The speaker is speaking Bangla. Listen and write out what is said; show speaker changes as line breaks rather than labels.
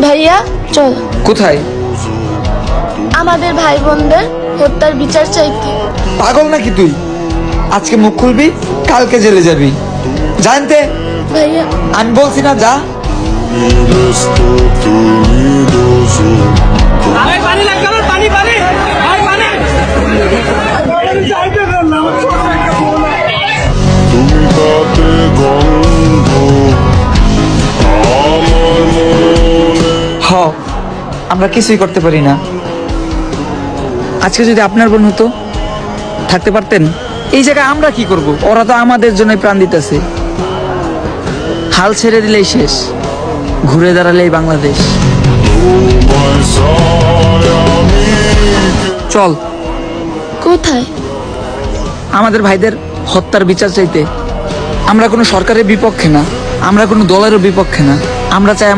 ভাইয়া চল
কোথায়?
আমাদের ভাই বোনদের হত্যার বিচার চাইতে।
পাগল নাকি তুই? আজকে মুখ খুলবি, কালকে জেলে যাবি। জানতে
ভাইয়া
আমি বলছি না যা।
পানি লাগবে আমার, পানি পানি ভাই পানি।
তুমি তাতে গন্ধ আমার মনে।
হ, আমরা কিছুই করতে পারি না। আজকে যদি আপনার বোন হতো, থাকতে পারতেন? এই জায়গায় আমরা কি করব? ওরা তো আমাদের জন্য প্রাণ দিতেছে। হাল ছেড়ে দিলেই শেষ, ঘুরে দাঁড়ালেই বাংলাদেশ।
তোমায় চাই আমি।
চল
কোথায়?
আমাদের ভাইদের হত্যার বিচার চাইতে। আমরা কোনো সরকারের বিপক্ষে না, আমরা কোনো দলেরও বিপক্ষে না। আমরা চাই আমাদের